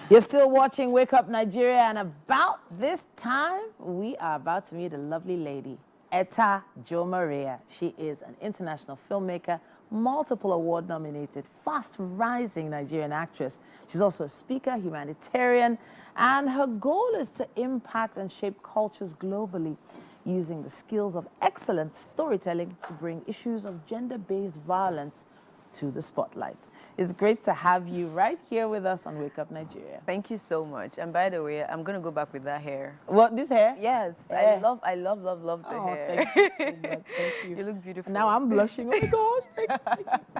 You're still watching Wake Up Nigeria, and about this time, we are about to meet a lovely lady, Etta Jomaria. She is an international filmmaker, multiple award-nominated, fast-rising Nigerian actress. She's also a speaker, humanitarian, and her goal is to impact and shape cultures globally, using the skills of excellent storytelling to bring issues of gender-based violence to the spotlight. It's great to have you right here with us on Wake Up Nigeria. Thank you so much. And by the way, I'm gonna go back with that hair. What, this hair? Yes, Yeah. I love the hair. Thank you so much. Thank you. You look beautiful. Now I'm blushing. Oh my gosh. Thank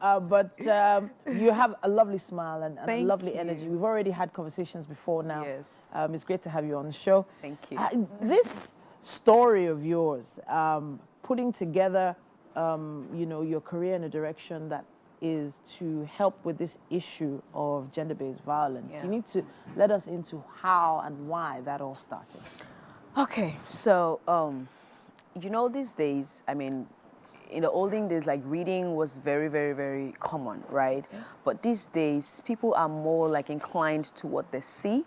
you. But you have a lovely smile and a lovely energy. We've already had conversations before now. Yes. It's great to have you on the show. Thank you. This story of yours, putting together, you know, your career in a direction that is to help with this issue of gender-based violence. Yeah. You need to let us into how and why that all started. Okay, so you know, these days, I mean, in the olden days, like reading was very, very, very common, right? Okay. But these days, people are more like inclined to what they see.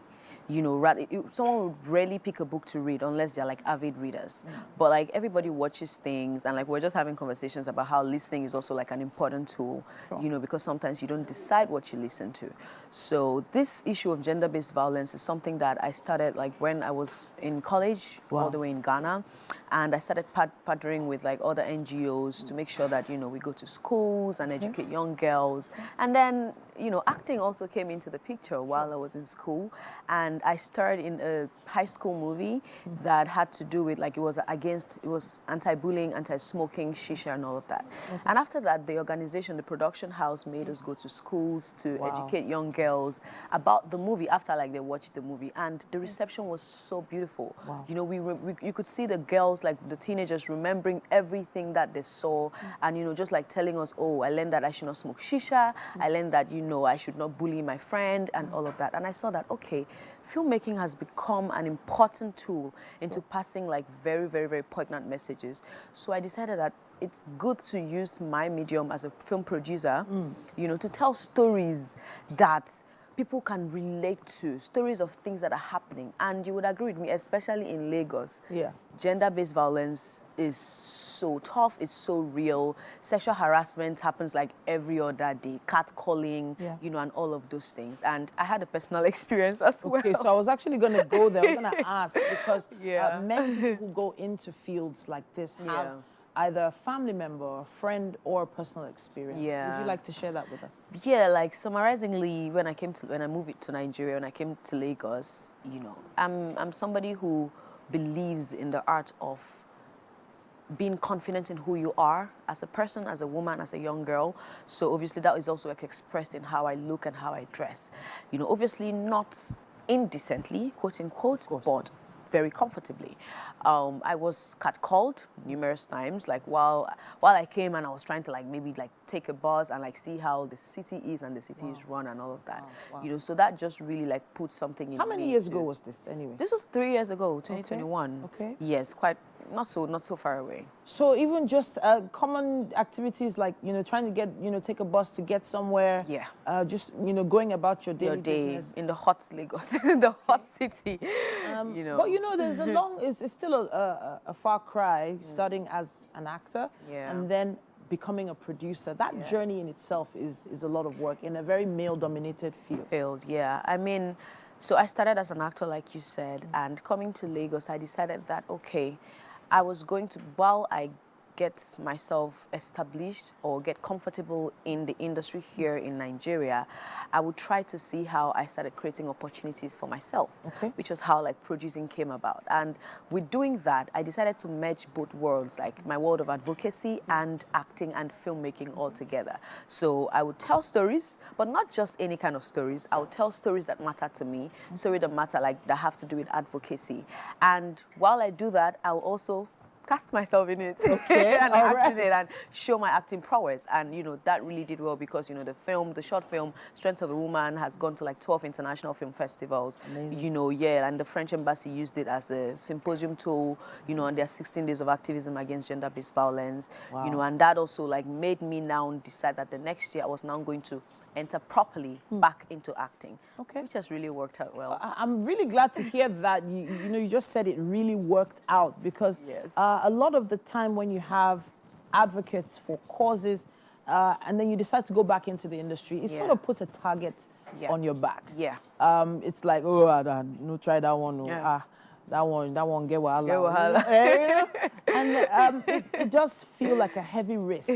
You know, rather, someone would rarely pick a book to read unless they're like avid readers. But like everybody watches things, and like we're just having conversations about how listening is also like an important tool, you know, because sometimes you don't decide what you listen to. So this issue of gender-based violence is something that I started like when I was in college, all the way in Ghana. And I started partnering with like other NGOs to make sure that, you know, we go to schools and educate young girls. And then, you know, acting also came into the picture while I was in school. And I starred in a high school movie that had to do with like, it was anti-bullying, anti-smoking, shisha and all of that. And after that, the organization, the production house made us go to schools to educate young girls about the movie after like they watched the movie. And the reception was so beautiful. You know, you could see the girls, like the teenagers, remembering everything that they saw and, you know, just like telling us, oh, I learned that I should not smoke shisha. I learned that, you know, I should not bully my friend and all of that. And I saw that, okay, filmmaking has become an important tool into passing like very, very, very poignant messages. So I decided that it's good to use my medium as a film producer, you know, to tell stories that people can relate to, stories of things that are happening. And you would agree with me, especially in Lagos. Yeah. Gender-based violence is so tough, it's so real. Sexual harassment happens like every other day, catcalling, you know, and all of those things. And I had a personal experience as well. Okay, so I was actually going to go there. I was going to ask, because many people who go into fields like this have either a family member, a friend, or a personal experience. Would you like to share that with us? Yeah, like summarizingly, when I moved to Nigeria, when I came to Lagos, you know, I'm somebody who believes in the art of being confident in who you are as a person, as a woman, as a young girl. So obviously that is also like expressed in how I look and how I dress. You know, obviously not indecently, quote unquote, but very comfortably. I was catcalled numerous times, like while I came and I was trying to like maybe like take a bus and like see how the city is and the city is run and all of that. You know, so that just really like put something in. How many years ago was this anyway? This was 3 years ago, 2021. Okay. Yes, quite not so far away. So even just common activities like, you know, trying to get, you know, take a bus to get somewhere. Yeah. Just, you know, going about your daily business. In the hot Lagos, in the hot city, you know. But, you know, there's a long, it's still a far cry, starting as an actor and then becoming a producer. That journey in itself is a lot of work in a very male-dominated field. Yeah. I mean, so I started as an actor, like you said, and coming to Lagos, I decided that, okay, I was going to, while I get myself established or get comfortable in the industry here in Nigeria, I would try to see how I started creating opportunities for myself, which was how like producing came about. And with doing that, I decided to merge both worlds, like my world of advocacy and acting and filmmaking all together. So I would tell stories, but not just any kind of stories. I would tell stories that matter to me, stories that matter, like that have to do with advocacy. And while I do that, I will also cast myself in it and act in it and show my acting prowess. And, you know, that really did well because, you know, the short film, Strength of a Woman, has gone to like 12 international film festivals. Amazing. You know, and the French embassy used it as a symposium tool, you know, and their 16 days of activism against gender-based violence, you know, and that also like made me now decide that the next year I was now going to enter properly back into acting, Okay. which has really worked out well. I'm really glad to hear that. You know, you just said it really worked out because Yes. a lot of the time when you have advocates for causes and then you decide to go back into the industry, it sort of puts a target on your back. Yeah. It's like, oh, I don't no, try that one. No. Yeah. That one get wahala. Get wahala. And it does feel like a heavy risk.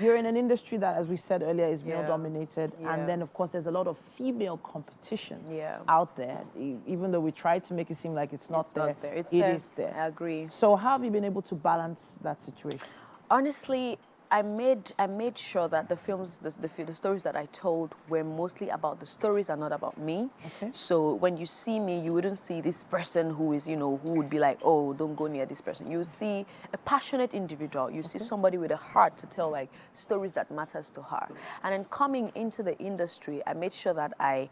You're in an industry that, as we said earlier, is male dominated, and then of course there's a lot of female competition out there. Even though we try to make it seem like it's not there, it is there. I agree. So how have you been able to balance that situation? Honestly, I made sure that the films, the stories that I told were mostly about the stories and not about me. Okay. So when you see me, you wouldn't see this person who is, who would be like, oh, don't go near this person. You see a passionate individual. You see somebody with a heart to tell like stories that matters to her. And then coming into the industry, I made sure that I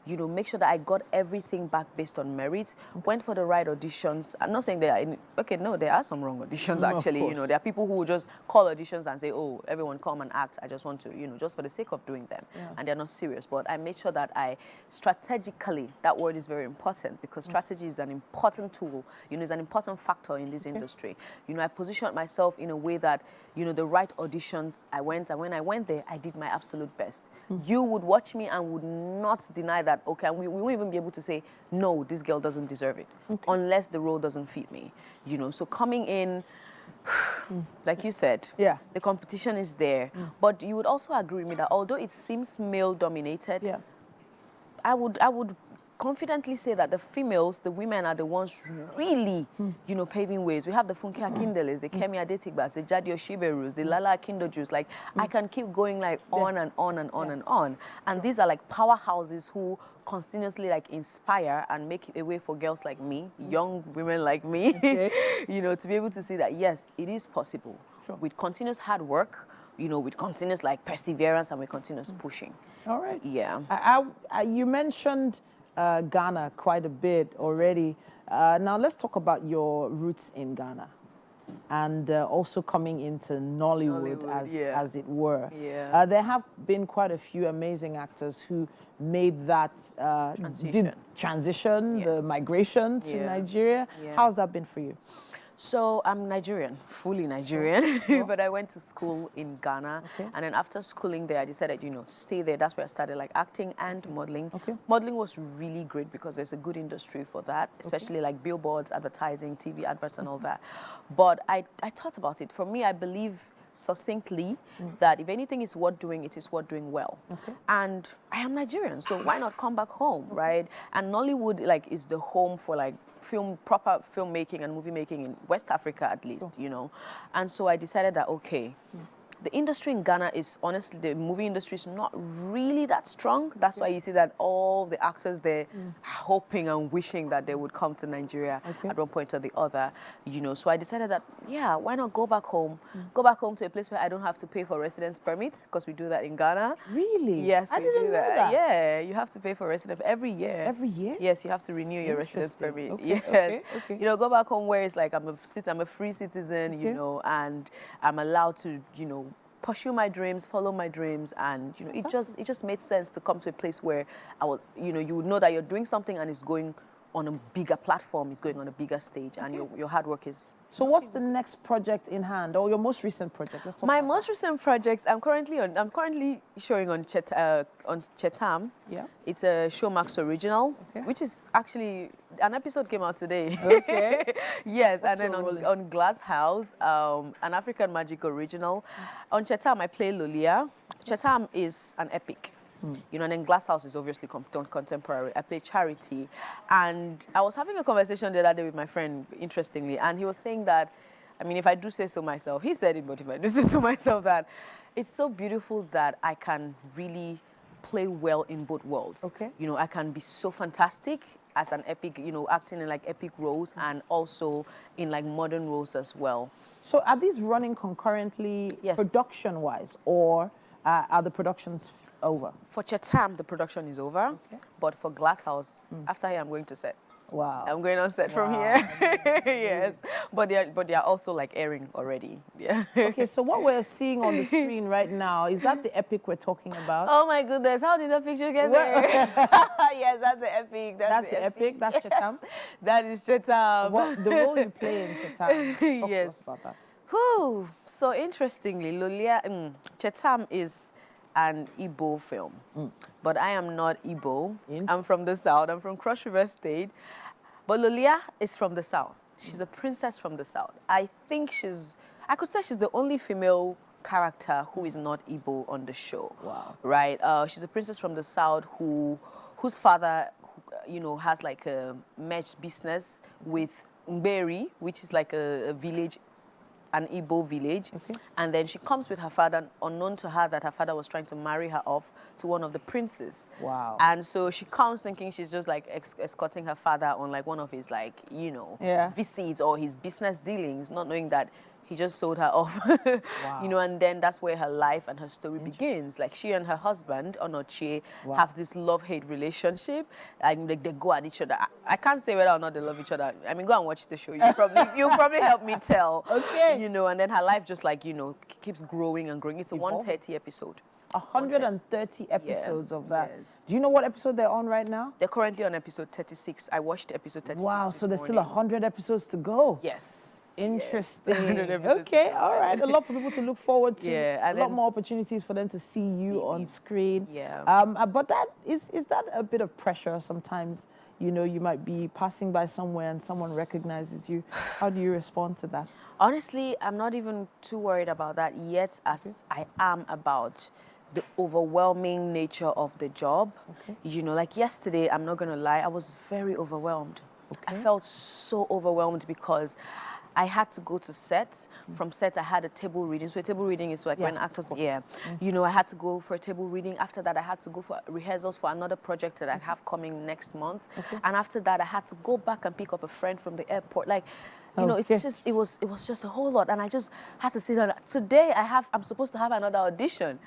make sure that I got everything back based on merit, went for the right auditions. I'm not saying there are there are some wrong auditions actually. There are people who will just call auditions and say, oh, everyone come and act. I just want to, just for the sake of doing them. And they're not serious. But I made sure that I strategically, that word is very important because strategy is an important tool, is an important factor in this industry. I positioned myself in a way that, the right auditions I went, and when I went there, I did my absolute best. You would watch me and would not deny that, okay, we won't even be able to say, no, this girl doesn't deserve it, unless the role doesn't fit me, So coming in, like you said, the competition is there. But you would also agree with me that although it seems male-dominated, I would confidently say that the females, the women are the ones really, paving ways. We have the Funke Akindeles, the Kemi Adetigbas, the Jadi Oshiberus, the Lala Akindojus. Like, I can keep going like on and on and on and on. And these are like powerhouses who continuously like inspire and make a way for girls like me, young women like me, to be able to see that, yes, it is possible. With continuous hard work, with continuous like perseverance and with continuous pushing. All right. Yeah. You mentioned Ghana quite a bit already. Now let's talk about your roots in Ghana and also coming into Nollywood as it were. There have been quite a few amazing actors who made that transition, the migration to Nigeria. How's that been for you? So I'm Nigerian, fully Nigerian, but I went to school in Ghana, and then after schooling there, I decided, to stay there. That's where I started like acting and modeling. Modeling was really great because there's a good industry for that, especially like billboards, advertising, TV adverts and all that. But I thought about it. For me, I believe succinctly that if anything is worth doing, it is worth doing well. And I am Nigerian, so why not come back home, right? And Nollywood like is the home for like proper filmmaking and movie making in West Africa at least, And so I decided that, okay, the industry in Ghana is, honestly, the movie industry is not really that strong. That's why you see that all the actors there are hoping and wishing that they would come to Nigeria at one point or the other, So I decided that, why not go back home? Go back home to a place where I don't have to pay for residence permits, because we do that in Ghana. Really? Yes, I we didn't do know that. Yeah, you have to pay for residence every year. Every year? Yes, you have to renew your residence permit. Okay. Go back home where it's like I'm a free citizen, and I'm allowed to, pursue my dreams, follow my dreams, and it just made sense to come to a place where I was, you would know that you're doing something and it's going on a bigger platform, it's going on a bigger stage, and your hard work is. So what's the next project in hand, or your most recent project? Let's talk My about most recent project, I'm currently showing on Chetam. Yeah. It's a Showmax original, which is actually, an episode came out today. Okay. Yes, and then on Glass House, an African Magic original. On Chetam, I play Lolia. Chetam is an epic. And then Glass House is obviously contemporary. I play Charity. And I was having a conversation the other day with my friend, interestingly, and he was saying that, I mean, if I do say so myself, he said it, but if I do say so myself, that it's so beautiful that I can really play well in both worlds. I can be so fantastic as an epic, acting in like epic roles and also in like modern roles as well. So are these running concurrently, production-wise, or are the productions over? For Chatham, the production is over, but for Glass House, after here, I'm going to set. Wow. I'm going on set from here. Yes, but they are also like airing already. Yeah. Okay, so what we're seeing on the screen right now, is that the epic we're talking about? Oh my goodness, how did that picture get there? Yes, that's the epic. That's the epic. That's Chetam. That is Chetam. What the role you play in Chetam? Talk to us about that. Whew. So interestingly, Chetam is an Igbo film, but I am not Igbo. I'm from the South. I'm from Cross River State, but Lolia is from the South. She's a princess from the South. I could say she's the only female character who is not Igbo on the show. Wow. Right? She's a princess from the South whose father, has like a merged business with Mberi, which is like a village, an Igbo village. Okay. And then she comes with her father, unknown to her that her father was trying to marry her off to one of the princes. Wow. And so she comes thinking she's just like escorting her father on like one of his like, visits or his business dealings, not knowing that he just sold her off. Wow. And then that's where her life and her story begins. Like she and her husband, Onochie, have this love-hate relationship. And like, they go at each other. I can't say whether or not they love each other. I mean, go and watch the show. You'll probably help me tell. Okay. And then her life just like, keeps growing and growing. It's a 130 episode. 130 episodes of that. Yes. Do you know what episode they're on right now? They're currently on episode 36. I watched episode 36. Wow, so there's still 100 episodes to go. Yes. Interesting. Yes. Okay, all right. A lot for people to look forward to. Yeah, a lot more opportunities for them to see you on screen. Yeah. But that is that a bit of pressure sometimes? You might be passing by somewhere and someone recognizes you. How do you respond to that? Honestly, I'm not even too worried about that yet, as I am about the overwhelming nature of the job. Okay. Like yesterday, I'm not going to lie, I was very overwhelmed. Okay. I felt so overwhelmed because I had to go to set. From set, I had a table reading. So a table reading is like when actors, I had to go for a table reading. After that, I had to go for rehearsals for another project that I have coming next month. Okay. And after that, I had to go back and pick up a friend from the airport. Like, it's just, it was just a whole lot. And I just had to sit down. Today, I'm supposed to have another audition.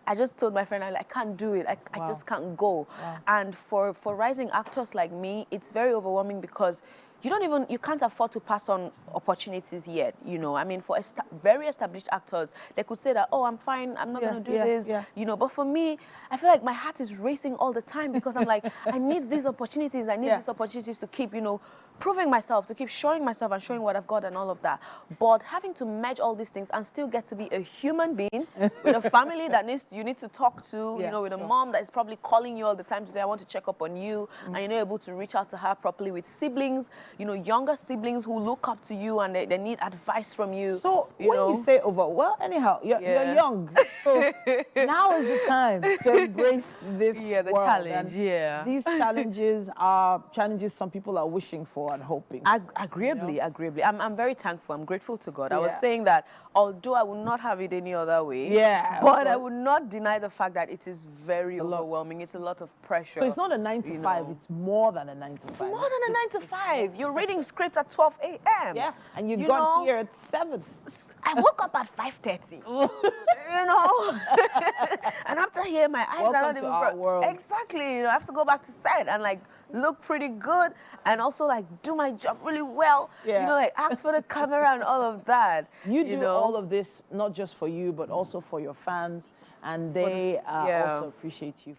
I just told my friend, I can't do it. I just can't go. Wow. And for rising actors like me, it's very overwhelming because you can't afford to pass on opportunities yet, I mean, for very established actors, they could say that, oh, I'm fine, I'm not going to do this, but for me, I feel like my heart is racing all the time because I'm like, I need these opportunities, these opportunities to keep, proving myself, to keep showing myself and showing what I've got and all of that. But having to merge all these things and still get to be a human being with a family that you need to talk to, with a mom that is probably calling you all the time to say, I want to check up on you, and you're not able to reach out to her properly, with siblings, younger siblings who look up to you and they need advice from you. So when you say anyhow, you're young. So now is the time to embrace this the challenge. And these challenges are challenges some people are wishing for and hoping. Agreeably. I'm very thankful. I'm grateful to God. I was saying that although I would not have it any other way, but I would not deny the fact that it is very overwhelming. It's a lot of pressure. So it's not a 9 to 5. It's more than a 9 to 5. It's more than a 9 to 5. You're reading scripts at 12 a.m. Yeah, and you got here at 7. I woke up at 5:30. And after here, my eyes are not even our world. Exactly. I have to go back to set and like look pretty good and also like do my job really well. Like ask for the camera and all of that. You do all of this not just for you, but also for your fans, and they also appreciate you.